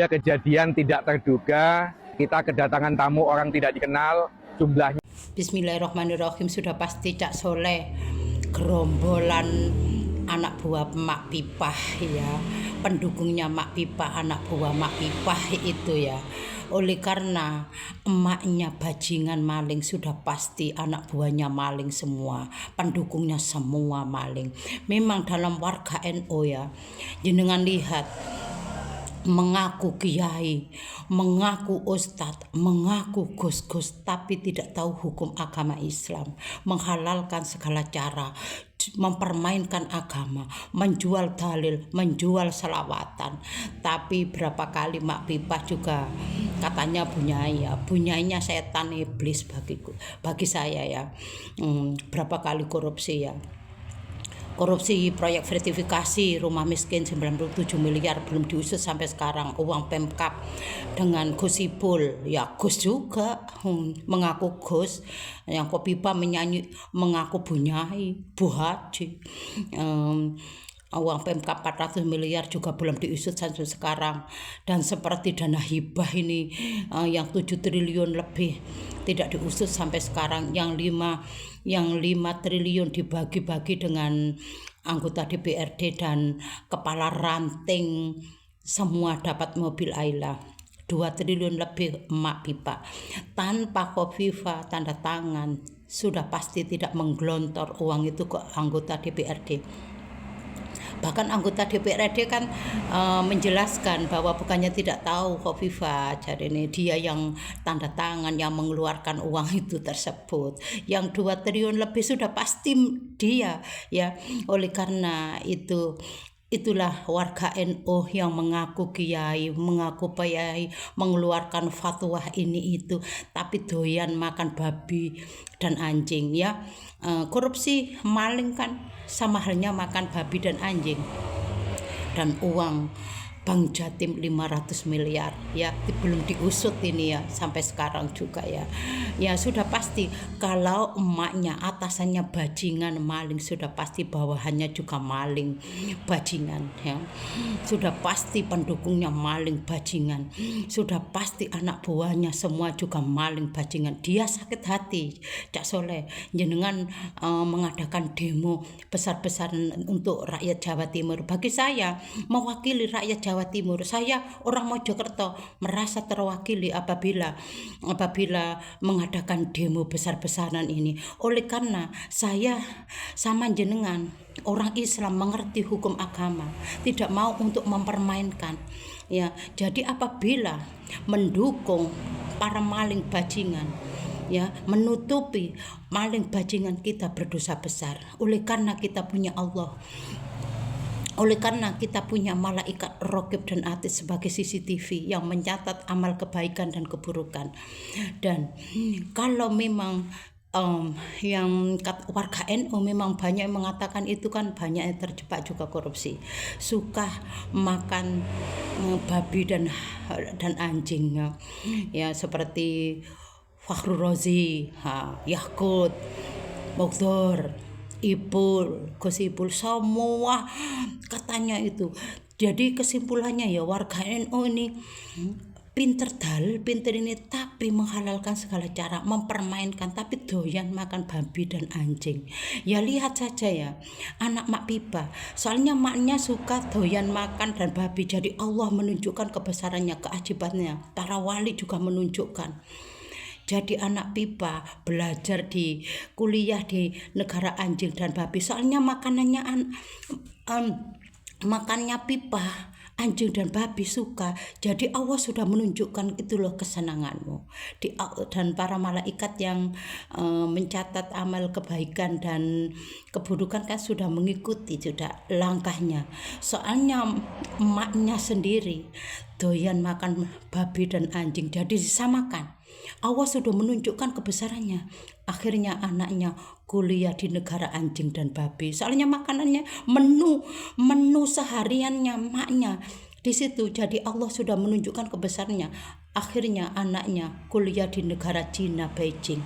Kejadian tidak terduga, kita kedatangan tamu orang tidak dikenal, jumlahnya. Bismillahirrahmanirrahim. Sudah pasti Cak Soleh, gerombolan anak buah Mak Pipah ya, pendukungnya Mak Pipah, anak buah Mak Pipah itu ya. Oleh karena emaknya bajingan maling, sudah pasti anak buahnya maling semua, pendukungnya semua maling. Memang dalam warga NU ya, jenengan lihat, mengaku kiai, mengaku ustadz, mengaku gus-gus, tapi tidak tahu hukum agama Islam, menghalalkan segala cara, mempermainkan agama, menjual dalil, menjual selawatan. Tapi berapa kali Mak Pipah juga katanya bunyainya setan iblis bagi saya ya. Berapa kali korupsi ya. Korupsi proyek sertifikasi rumah miskin 97 miliar belum diusut sampai sekarang. Uang Pemkap dengan Gus Ipul, ya Gus juga mengaku Gus, yang Kopipa menyanyi mengaku bunyai, Bu Haji. Uang Pemkap 400 miliar juga belum diusut sampai sekarang. Dan seperti dana hibah ini yang 7 triliun lebih tidak diusut sampai sekarang. Yang 5 triliun dibagi-bagi dengan anggota DPRD dan kepala ranting, semua dapat mobil Ayla. 2 triliun lebih Mak Pipah. Tanpa Khofifah tanda tangan, sudah pasti tidak menggelontor uang itu ke anggota DPRD. Bahkan anggota DPRD kan menjelaskan bahwa bukannya tidak tahu Khofifah, jadi ini dia yang tanda tangan, yang mengeluarkan uang itu tersebut. Yang 2 triliun lebih sudah pasti dia ya. Oleh karena itulah warga NU yang mengaku kiai, mengaku kiai, mengeluarkan fatwa ini itu, tapi doyan makan babi dan anjing ya. Korupsi maling kan sama halnya makan babi dan anjing. Dan uang Bank Jatim 500 miliar ya, belum diusut ini ya sampai sekarang juga ya. Ya sudah pasti kalau emaknya atasannya bajingan maling, sudah pasti bawahannya juga maling bajingan ya. Sudah pasti pendukungnya maling bajingan, sudah pasti anak buahnya semua juga maling bajingan. Dia sakit hati Cak Soleh jenengan mengadakan demo besar-besaran untuk rakyat Jawa Timur. Bagi saya mewakili rakyat Jawa Timur, saya orang Mojokerto merasa terwakili apabila mengadakan demo besar-besaran ini. Oleh karena saya sama jenengan orang Islam mengerti hukum agama, tidak mau untuk mempermainkan ya. Jadi apabila mendukung para maling bajingan ya, menutupi maling bajingan, kita berdosa besar. Oleh karena kita punya Allah, oleh karena kita punya malaikat Raqib dan Atid sebagai CCTV yang mencatat amal kebaikan dan keburukan. Dan kalau memang yang warga NU memang banyak yang mengatakan itu kan banyak yang terjebak juga korupsi, suka makan babi dan anjing ya, seperti Fakhrul Razi, Yakut, Mogdor, Ipul, Gus Ipul, semua katanya itu. Jadi kesimpulannya ya, warga NU ini pinter dalil, pinter ini, tapi menghalalkan segala cara, mempermainkan, tapi doyan makan babi dan anjing. Ya lihat saja ya anak Mak Pipah, soalnya maknya suka doyan makan dan babi, jadi Allah menunjukkan kebesarannya, keajibannya. Para wali juga menunjukkan. Jadi anak Pipah belajar di kuliah di negara anjing dan babi, soalnya makanannya makannya Pipah anjing dan babi suka. Jadi Allah sudah menunjukkan itu loh kesenanganmu. Dan para malaikat yang mencatat amal kebaikan dan keburukan kan sudah mengikuti sudah langkahnya. Soalnya emaknya sendiri doyan makan babi dan anjing, jadi disamakan. Allah sudah menunjukkan kebesarannya. Akhirnya anaknya kuliah di negara anjing dan babi. Soalnya makanannya menu sehariannya maknya di situ. Jadi Allah sudah menunjukkan kebesarannya. Akhirnya anaknya kuliah di negara Cina, Beijing.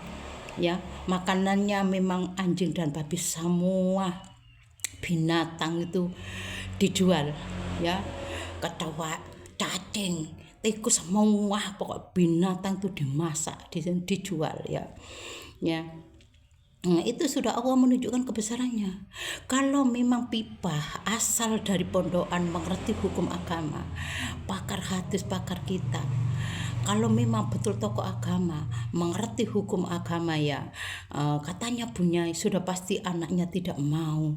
Ya, makanannya memang anjing dan babi, semua binatang itu dijual ya. Kecoa, cacing, tikus semua, pokok binatang itu dimasak, dijual ya. Nah, itu sudah Allah menunjukkan kebesarannya. Kalau memang pipa asal dari pondokan mengerti hukum agama, pakar hadis, pakar kitab, kalau memang betul tokoh agama mengerti hukum agama ya, katanya Bunyai sudah pasti anaknya tidak mau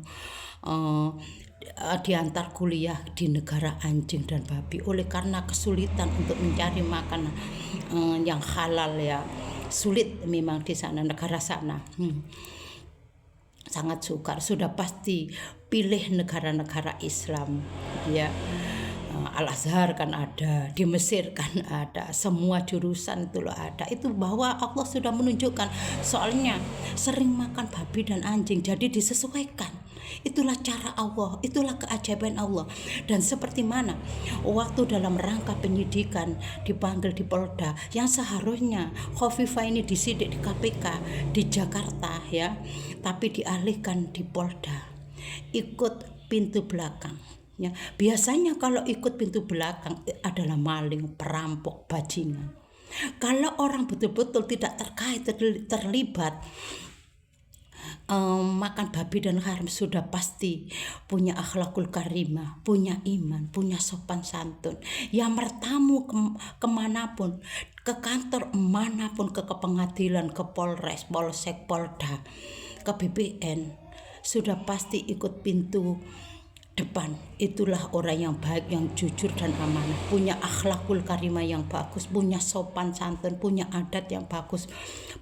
diantar kuliah di negara anjing dan babi, oleh karena kesulitan untuk mencari makanan yang halal ya. Sulit memang di sana, negara sana sangat sukar. Sudah pasti pilih negara-negara Islam ya. Al-Azhar kan ada, di Mesir kan ada, semua jurusan itu loh ada. Itu bahwa Allah sudah menunjukkan, soalnya sering makan babi dan anjing, jadi disesuaikan. Itulah cara Allah, itulah keajaiban Allah. Dan seperti mana waktu dalam rangka penyidikan dipanggil di Polda, yang seharusnya Khofifah ini disidik di KPK di Jakarta ya, tapi dialihkan di Polda, ikut pintu belakang ya. Biasanya kalau ikut pintu belakang adalah maling, perampok, bajingan. Kalau orang betul-betul tidak terkait, terlibat makan babi dan haram, sudah pasti punya akhlakul karimah, punya iman, punya sopan santun, yang bertamu kemanapun, ke kantor manapun, ke pengadilan, ke Polres, Polsek, Polda, ke BPN, sudah pasti ikut pintu depan. Itulah orang yang baik, yang jujur dan amanah, punya akhlakul karimah yang bagus, punya sopan santun, punya adat yang bagus,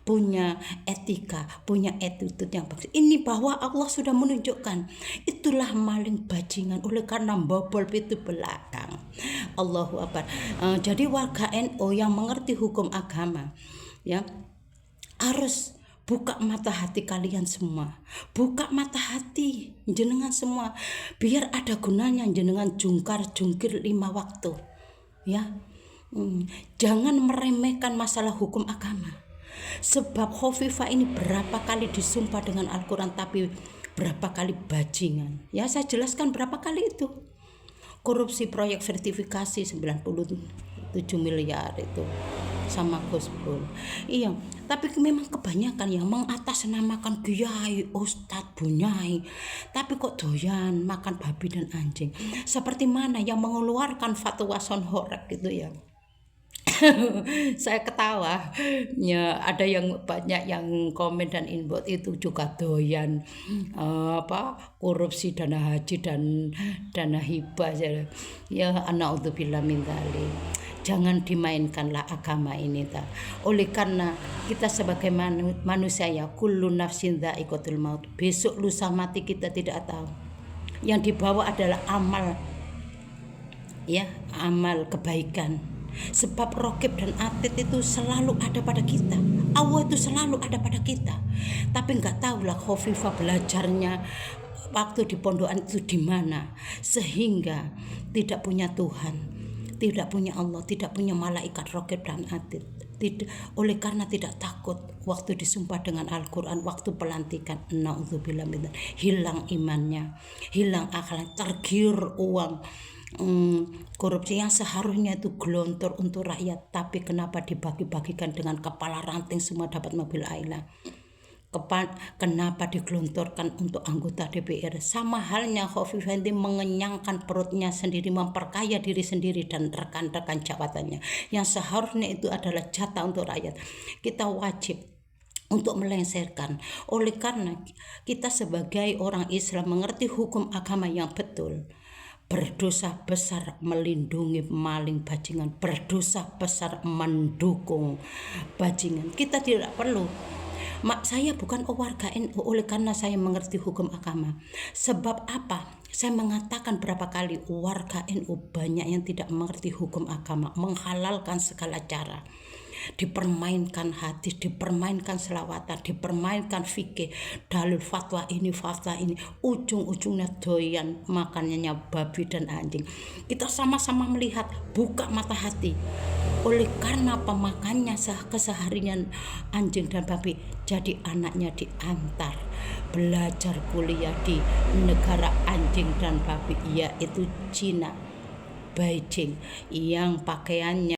punya etika, punya attitude yang bagus. Ini bahwa Allah sudah menunjukkan, itulah maling bajingan oleh karena bobol pintu belakang. Allahu Akbar. Jadi warga NU yang mengerti hukum agama ya, harus buka mata hati kalian semua, buka mata hati jenengan semua, biar ada gunanya jenengan jungkir 5 waktu ya. Jangan meremehkan masalah hukum agama, sebab Khofifah ini berapa kali disumpah dengan Al-Quran, tapi berapa kali bajingan ya. Saya jelaskan berapa kali itu. Korupsi proyek sertifikasi 97 miliar itu sama Gus Bul. Iya, tapi memang kebanyakan yang mengatasnamakan kiai, ustadz, bunyai, tapi kok doyan makan babi dan anjing. Seperti mana yang mengeluarkan fatwa sonhorek gitu ya. Saya ketawa ya, ada yang banyak yang komen dan inbox itu juga doyan korupsi dana haji dan dana hibah ya. A'udzubillah min dzalik. Jangan dimainkanlah agama ini ta. Oleh karena kita sebagai manusia ya, kullu nafsin dha'iqatul maut, besok lusa mati kita tidak tahu. Yang dibawa adalah amal ya, amal kebaikan. Sebab Raqib dan Atid itu selalu ada pada kita, Allah itu selalu ada pada kita. Tapi nggak tahulah Khofifah belajarnya waktu di pondokan itu di mana, sehingga tidak punya Tuhan, tidak punya Allah, tidak punya malaikat Raqib dan Atid. Oleh karena tidak takut waktu disumpah dengan Al-Quran, waktu pelantikan, na'udzubillah min dzalik, hilang imannya, hilang akhlak, tergiur uang. Korupsi yang seharusnya itu gelontor untuk rakyat, tapi kenapa dibagi-bagikan dengan kepala ranting semua dapat mobil Ayla? Kenapa digelontorkan untuk anggota DPR? Sama halnya Khofifah mengenyangkan perutnya sendiri, memperkaya diri sendiri dan rekan-rekan jabatannya, yang seharusnya itu adalah jatah untuk rakyat. Kita wajib untuk melengsarkan. Oleh karena kita sebagai orang Islam mengerti hukum agama yang betul, berdosa besar melindungi maling bajingan, berdosa besar mendukung bajingan. Kita tidak perlu. Saya bukan warga NU oleh karena saya mengerti hukum agama. Sebab apa? Saya mengatakan berapa kali, warga NU banyak yang tidak mengerti hukum agama, menghalalkan segala cara, dipermainkan hadis, dipermainkan selawatan, dipermainkan fikih, dalil fatwa ini, ujung-ujungnya doyan makanannya babi dan anjing. Kita sama-sama melihat, buka mata hati. Oleh karena pemakannya keseharian anjing dan babi, jadi anaknya diantar belajar kuliah di negara anjing dan babi, yaitu Cina, Beijing, yang pakaiannya